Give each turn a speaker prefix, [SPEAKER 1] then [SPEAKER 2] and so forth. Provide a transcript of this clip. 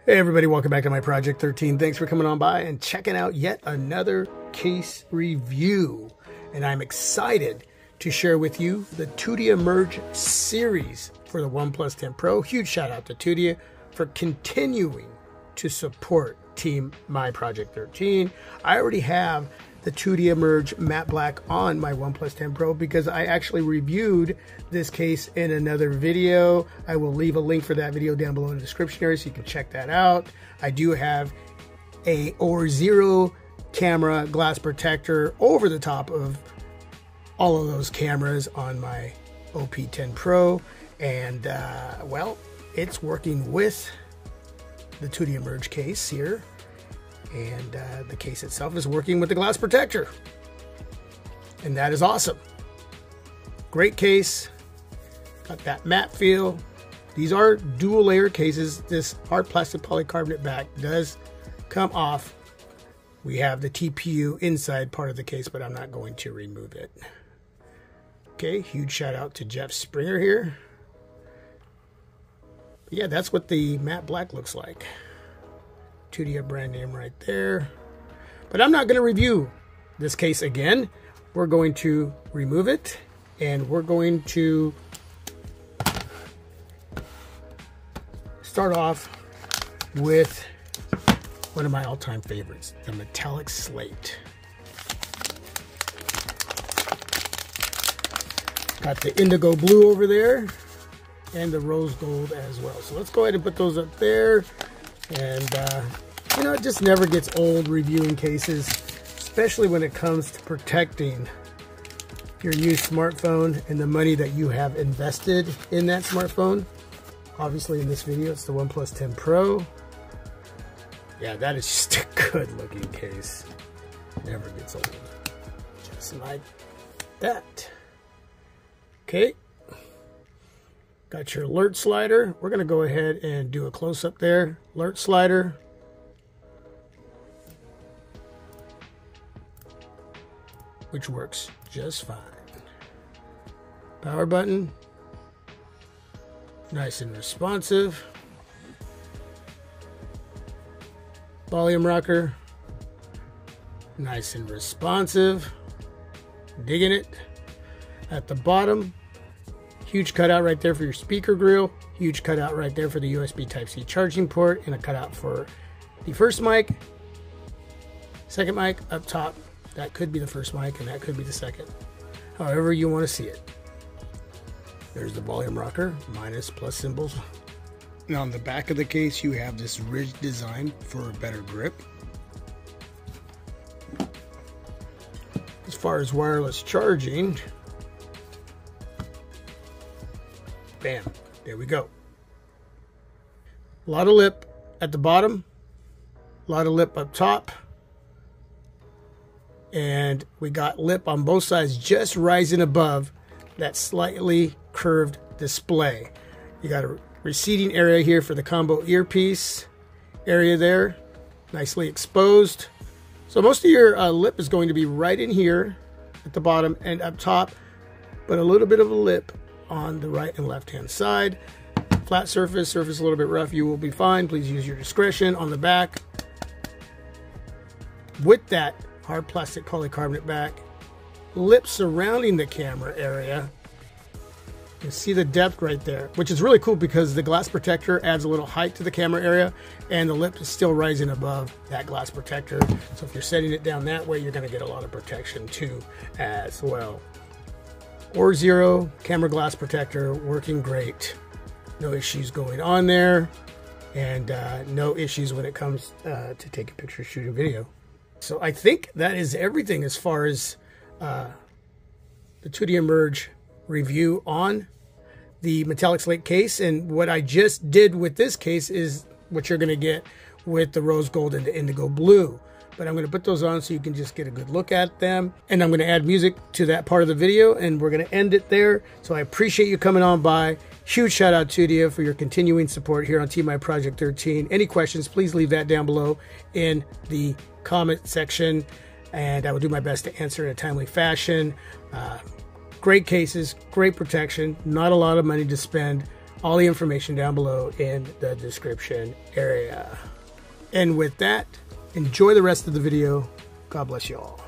[SPEAKER 1] Hey everybody, welcome back to my Project 13. Thanks for coming on by and checking out yet another case review. And I'm excited to share with you the Tudia Merge series for the OnePlus 10 Pro. Huge shout out to Tudia for continuing to support Team My Project 13. I already have the Tudia Merge matte black on my OnePlus 10 Pro because I actually reviewed this case in another video. I will leave a link for that video down below in the description area so you can check that out. I do have a OR0 camera glass protector over the top of all of those cameras on my OP10 Pro, and well, it's working with the Tudia Merge case here. And the case itself is working with the glass protector. And that is awesome. Great case. Got that matte feel. These are dual layer cases. This hard plastic polycarbonate back does come off. We have the TPU inside part of the case, but I'm not going to remove it. Okay, huge shout out to Jeff Springer here. But yeah, that's what the matte black looks like. Tudia brand name right there. But I'm not going to review this case again. We're going to remove it and we're going to start off with one of my all-time favorites, the metallic slate. Got the indigo blue over there and the rose gold as well. So let's go ahead and put those up there. And you know, it just never gets old reviewing cases, especially when it comes to protecting your used smartphone and the money that you have invested in that smartphone. Obviously in this video it's the OnePlus 10 Pro. Yeah, that is just a good looking case. Never gets old. Just like that. Okay. Got your alert slider. We're going to go ahead and do a close-up there. Alert slider. Which works just fine. Power button. Nice and responsive. Volume rocker. Nice and responsive. Digging it. At the bottom, huge cutout right there for your speaker grill. Huge cutout right there for the USB Type-C charging port, and a cutout for the first mic. Second mic up top. That could be the first mic and that could be the second. However you want to see it. There's the volume rocker, minus plus symbols. Now on the back of the case you have this ridged design for a better grip. As far as wireless charging, bam, there we go. A lot of lip at the bottom, a lot of lip up top, and we got lip on both sides just rising above that slightly curved display. You got a receding area here for the combo earpiece area there, nicely exposed. So most of your lip is going to be right in here at the bottom and up top, but a little bit of a lip on the right and left hand side. Flat surface a little bit rough, you will be fine. Please use your discretion. On the back, with that hard plastic polycarbonate back, lip surrounding the camera area. You can see the depth right there, which is really cool because the glass protector adds a little height to the camera area and the lip is still rising above that glass protector. So if you're setting it down that way, you're going to get a lot of protection too as well. OR0 camera glass protector working great. No issues going on there, and no issues when it comes to taking pictures, shooting video. So I think that is everything as far as the Tudia Merge review on the metallic slate case. And what I just did with this case is what you're going to get with the rose gold and the indigo blue. But I'm going to put those on so you can just get a good look at them. And I'm going to add music to that part of the video, and we're going to end it there. So I appreciate you coming on by. Huge shout out to Tudia for your continuing support here on Team My Project 13. Any questions, please leave that down below in the comment section, and I will do my best to answer in a timely fashion. Great cases, great protection, not a lot of money to spend All the information down below in the description area. And with that, enjoy the rest of the video. God bless you all.